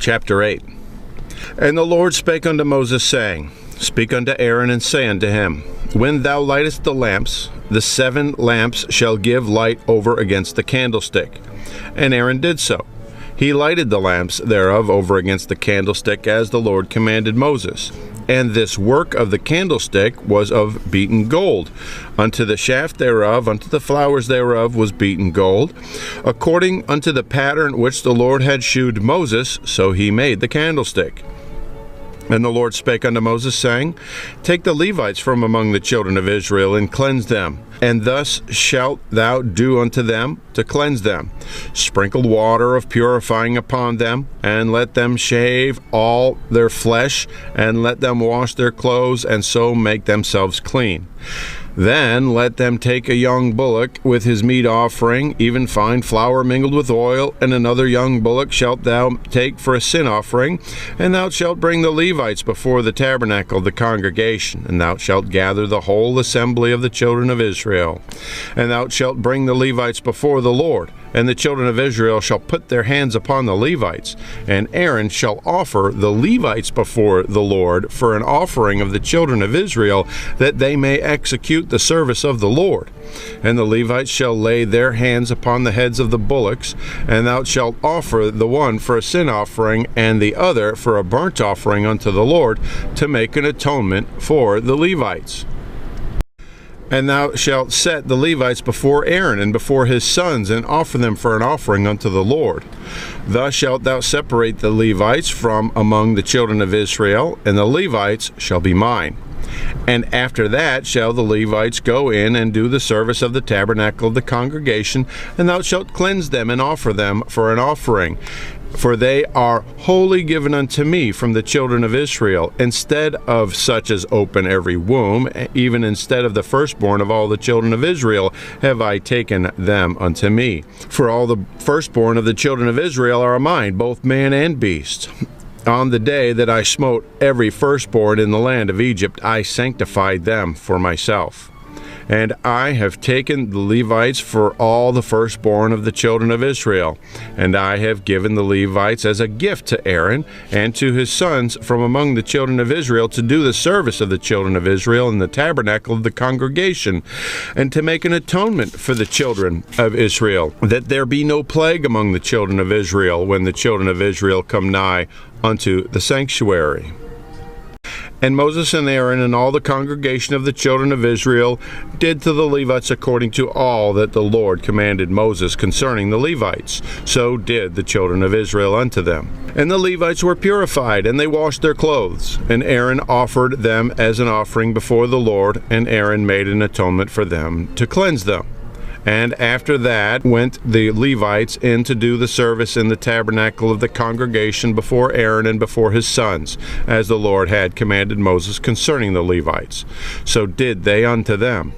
Chapter 8. And the Lord spake unto Moses, saying, Speak unto Aaron, and say unto him, When thou lightest the lamps, the 7 lamps shall give light over against the candlestick. And Aaron did so. He lighted the lamps thereof over against the candlestick, as the Lord commanded Moses. And this work of the candlestick was of beaten gold. Unto the shaft thereof, unto the flowers thereof was beaten gold. According unto the pattern which the Lord had shewed Moses, so he made the candlestick. And the Lord spake unto Moses, saying, Take the Levites from among the children of Israel, and cleanse them. And thus shalt thou do unto them to cleanse them. Sprinkle water of purifying upon them, and let them shave all their flesh, and let them wash their clothes, and so make themselves clean. Then let them take a young bullock with his meat offering, even fine flour mingled with oil, and another young bullock shalt thou take for a sin offering, and thou shalt bring the Levites before the tabernacle of the congregation, and thou shalt gather the whole assembly of the children of Israel. And thou shalt bring the Levites before the Lord, and the children of Israel shall put their hands upon the Levites, and Aaron shall offer the Levites before the Lord for an offering of the children of Israel, that they may execute the service of the Lord. And the Levites shall lay their hands upon the heads of the bullocks, and thou shalt offer the one for a sin offering, and the other for a burnt offering unto the Lord, to make an atonement for the Levites. And thou shalt set the Levites before Aaron and before his sons, and offer them for an offering unto the Lord. Thus shalt thou separate the Levites from among the children of Israel, and the Levites shall be mine. And after that shall the Levites go in and do the service of the tabernacle of the congregation, and thou shalt cleanse them and offer them for an offering. For they are wholly given unto me from the children of Israel, instead of such as open every womb, even instead of the firstborn of all the children of Israel, have I taken them unto me. For all the firstborn of the children of Israel are mine, both man and beast. On the day that I smote every firstborn in the land of Egypt, I sanctified them for myself. And I have taken the Levites for all the firstborn of the children of Israel. And I have given the Levites as a gift to Aaron and to his sons from among the children of Israel, to do the service of the children of Israel in the tabernacle of the congregation, and to make an atonement for the children of Israel, that there be no plague among the children of Israel when the children of Israel come nigh unto the sanctuary. And Moses and Aaron and all the congregation of the children of Israel did to the Levites according to all that the Lord commanded Moses concerning the Levites. So did the children of Israel unto them. And the Levites were purified, and they washed their clothes. And Aaron offered them as an offering before the Lord, and Aaron made an atonement for them to cleanse them. And after that went the Levites in to do the service in the tabernacle of the congregation before Aaron and before his sons, as the Lord had commanded Moses concerning the Levites. So did they unto them.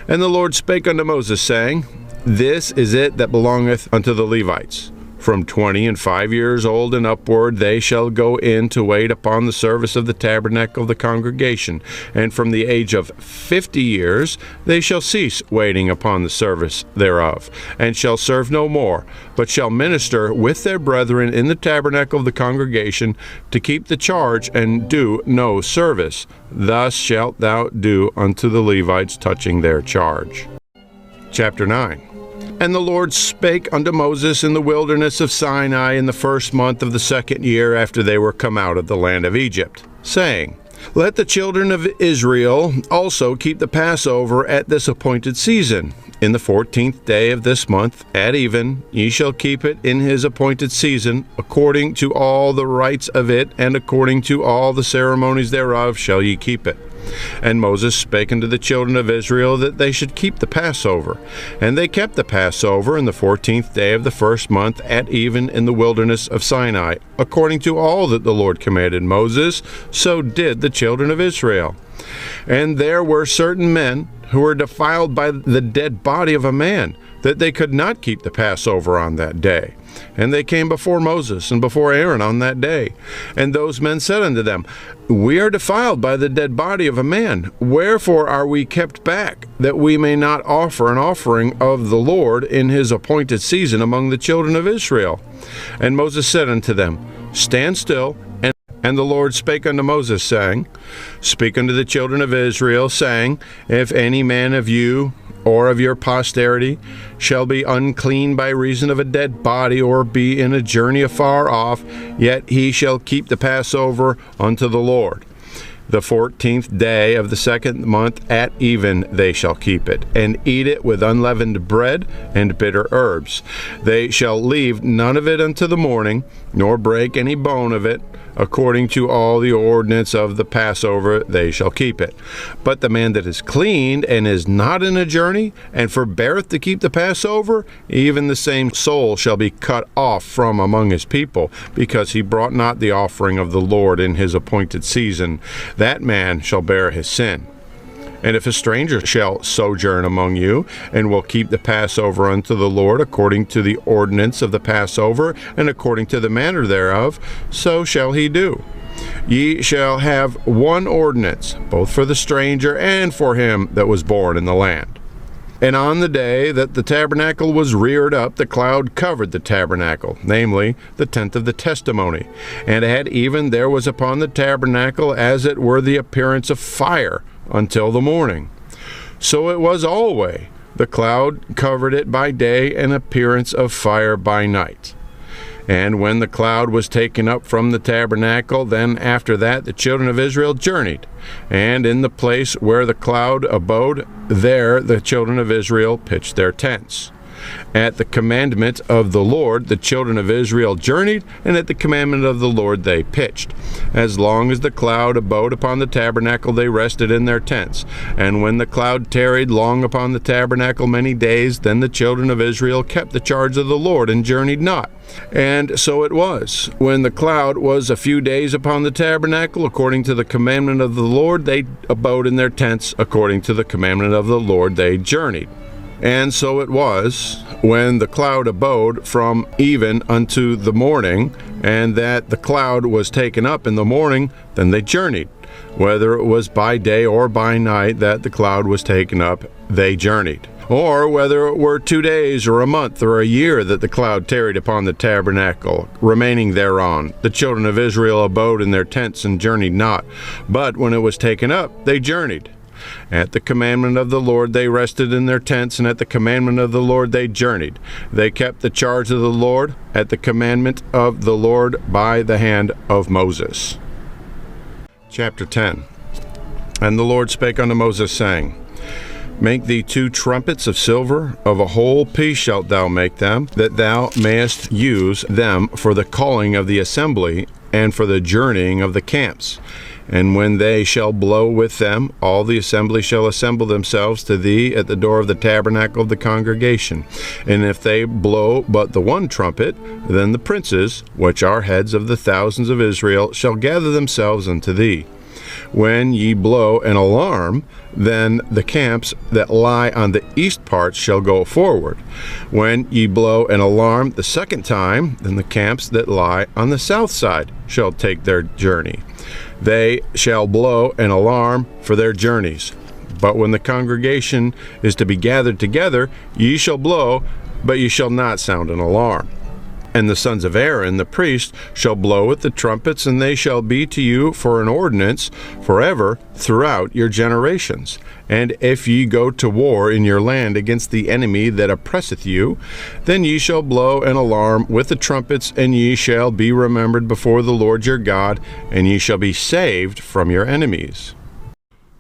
And the Lord spake unto Moses, saying, This is it that belongeth unto the Levites. From 25 years old and upward they shall go in to wait upon the service of the tabernacle of the congregation, and from the age of 50 years they shall cease waiting upon the service thereof, and shall serve no more, but shall minister with their brethren in the tabernacle of the congregation, to keep the charge and do no service. Thus shalt thou do unto the Levites touching their charge. Chapter 9. And the Lord spake unto Moses in the wilderness of Sinai in the 1st month of the 2nd year after they were come out of the land of Egypt, saying, Let the children of Israel also keep the Passover at this appointed season. In the 14th day of this month, at even, ye shall keep it in his appointed season, according to all the rites of it, and according to all the ceremonies thereof shall ye keep it. And Moses spake unto the children of Israel that they should keep the Passover. And they kept the Passover in the 14th day of the 1st month at even in the wilderness of Sinai, according to all that the Lord commanded Moses, so did the children of Israel. And there were certain men who were defiled by the dead body of a man, that they could not keep the Passover on that day. And they came before Moses and before Aaron on that day. And those men said unto them, We are defiled by the dead body of a man. Wherefore are we kept back, that we may not offer an offering of the Lord in his appointed season among the children of Israel? And Moses said unto them, stand still. And the Lord spake unto Moses, saying, Speak unto the children of Israel, saying, If any man of you or of your posterity shall be unclean by reason of a dead body, or be in a journey afar off, yet he shall keep the Passover unto the Lord. The 14th day of the 2nd month at even they shall keep it, and eat it with unleavened bread and bitter herbs. They shall leave none of it unto the morning, nor break any bone of it. According to all the ordinance of the Passover they shall keep it. But the man that is clean and is not in a journey, and forbeareth to keep the Passover, even the same soul shall be cut off from among his people, because he brought not the offering of the Lord in his appointed season. That man shall bear his sin. And if a stranger shall sojourn among you, and will keep the Passover unto the Lord according to the ordinance of the Passover, and according to the manner thereof, so shall he do. Ye shall have one ordinance, both for the stranger and for him that was born in the land. And on the day that the tabernacle was reared up, the cloud covered the tabernacle, namely, the tent of the testimony. And at even there was upon the tabernacle as it were the appearance of fire, until the morning. So it was always. The cloud covered it by day, and appearance of fire by night. And when the cloud was taken up from the tabernacle, then after that the children of Israel journeyed. And in the place where the cloud abode, there the children of Israel pitched their tents. At the commandment of the Lord the children of Israel journeyed, and at the commandment of the Lord they pitched. As long as the cloud abode upon the tabernacle they rested in their tents. And when the cloud tarried long upon the tabernacle many days, then the children of Israel kept the charge of the Lord, and journeyed not. And so it was, when the cloud was a few days upon the tabernacle, according to the commandment of the Lord they abode in their tents, according to the commandment of the Lord they journeyed. And so it was, when the cloud abode from even unto the morning, and that the cloud was taken up in the morning, then they journeyed. Whether it was by day or by night that the cloud was taken up, they journeyed. Or whether it were 2 days or a month or a year that the cloud tarried upon the tabernacle, remaining thereon, the children of Israel abode in their tents and journeyed not. But when it was taken up, they journeyed. At the commandment of the Lord they rested in their tents, and at the commandment of the Lord they journeyed. They kept the charge of the Lord at the commandment of the Lord by the hand of Moses. Chapter 10. And the Lord spake unto Moses, saying, Make thee 2 trumpets of silver, of a whole piece shalt thou make them, that thou mayest use them for the calling of the assembly, and for the journeying of the camps. And when they shall blow with them, all the assembly shall assemble themselves to thee at the door of the tabernacle of the congregation. And if they blow but the one trumpet, then the princes, which are heads of the thousands of Israel, shall gather themselves unto thee. When ye blow an alarm, then the camps that lie on the east part shall go forward. When ye blow an alarm the second time, then the camps that lie on the south side shall take their journey. They shall blow an alarm for their journeys. But when the congregation is to be gathered together, ye shall blow, but ye shall not sound an alarm. And the sons of Aaron the priest shall blow with the trumpets, and they shall be to you for an ordinance forever throughout your generations. And if ye go to war in your land against the enemy that oppresseth you, then ye shall blow an alarm with the trumpets, and ye shall be remembered before the Lord your God, and ye shall be saved from your enemies.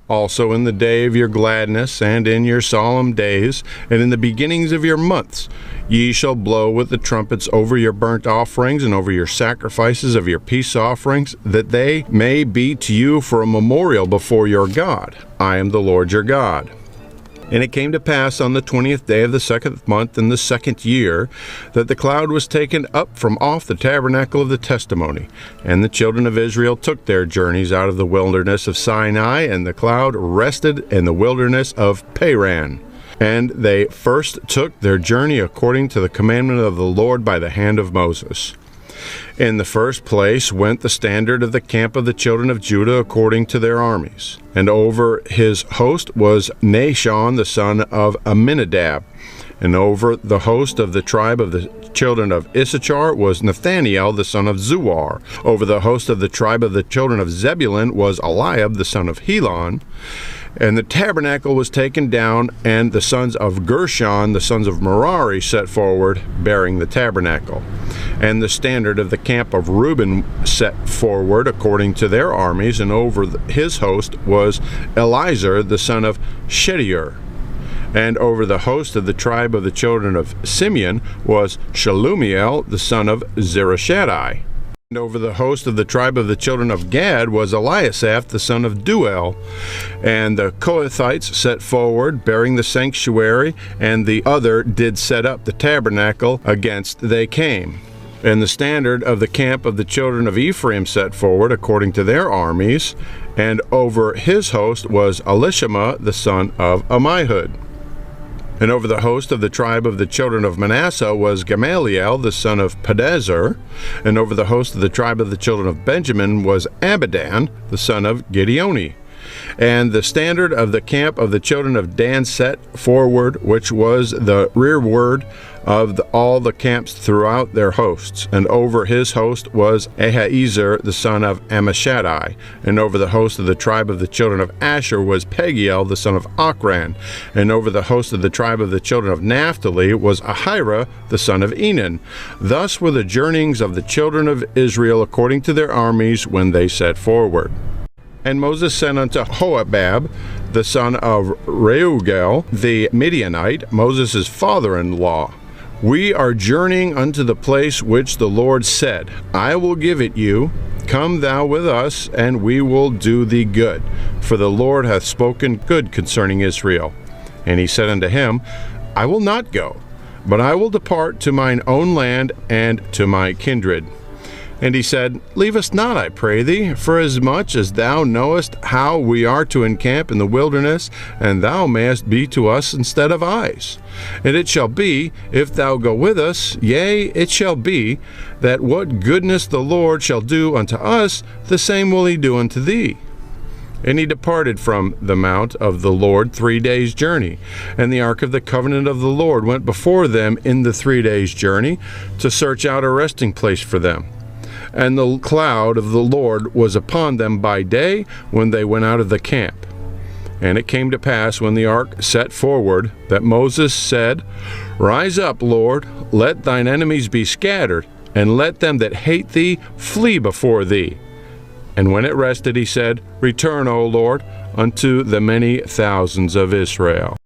Also in the day of your gladness, and in your solemn days, and in the beginnings of your months, ye shall blow with the trumpets over your burnt offerings, and over your sacrifices of your peace offerings, that they may be to you for a memorial before your God. I am the Lord your God. And it came to pass on the 20th day of the 2nd month in the 2nd year, that the cloud was taken up from off the tabernacle of the testimony. And the children of Israel took their journeys out of the wilderness of Sinai, and the cloud rested in the wilderness of Paran. And they first took their journey according to the commandment of the Lord by the hand of Moses. In the first place went the standard of the camp of the children of Judah according to their armies. And over his host was Nahshon the son of Amminadab. And over the host of the tribe of the children of Issachar was Nathaniel the son of Zuar. Over the host of the tribe of the children of Zebulun was Eliab the son of Helon. And the tabernacle was taken down, and the sons of Gershon, the sons of Merari, set forward, bearing the tabernacle. And the standard of the camp of Reuben set forward according to their armies, and over his host was Elizur, the son of Shedeur. And over the host of the tribe of the children of Simeon was Shelumiel, the son of Zereshaddai. And over the host of the tribe of the children of Gad was Eliasaph, the son of Duel. And the Kohathites set forward, bearing the sanctuary, and the other did set up the tabernacle against they came. And the standard of the camp of the children of Ephraim set forward according to their armies, and over his host was Elishama, the son of Ammihud. And over the host of the tribe of the children of Manasseh was Gamaliel, the son of Pedazur. And over the host of the tribe of the children of Benjamin was Abidan, the son of Gideoni. And the standard of the camp of the children of Dan set forward, which was the rearward of all the camps throughout their hosts. And over his host was Ahiezer, the son of Ammishaddai. And over the host of the tribe of the children of Asher was Pagiel, the son of Ochran. And over the host of the tribe of the children of Naphtali was Ahira, the son of Enan. Thus were the journeyings of the children of Israel according to their armies when they set forward. And Moses sent unto Hobab, the son of Reuel, the Midianite, Moses' father-in-law, We are journeying unto the place which the Lord said, I will give it you. Come thou with us, and we will do thee good. For the Lord hath spoken good concerning Israel. And he said unto him, I will not go, but I will depart to mine own land and to my kindred. And he said, Leave us not, I pray thee, for as much as thou knowest how we are to encamp in the wilderness, and thou mayest be to us instead of eyes. And it shall be, if thou go with us, yea, it shall be, that what goodness the Lord shall do unto us, the same will he do unto thee. And he departed from the mount of the Lord 3 days' journey. And the ark of the covenant of the Lord went before them in the 3 days' journey, to search out a resting place for them. And the cloud of the Lord was upon them by day when they went out of the camp. And it came to pass, when the ark set forward, that Moses said, Rise up, Lord, let thine enemies be scattered, and let them that hate thee flee before thee. And when it rested, he said, Return, O Lord, unto the many thousands of Israel.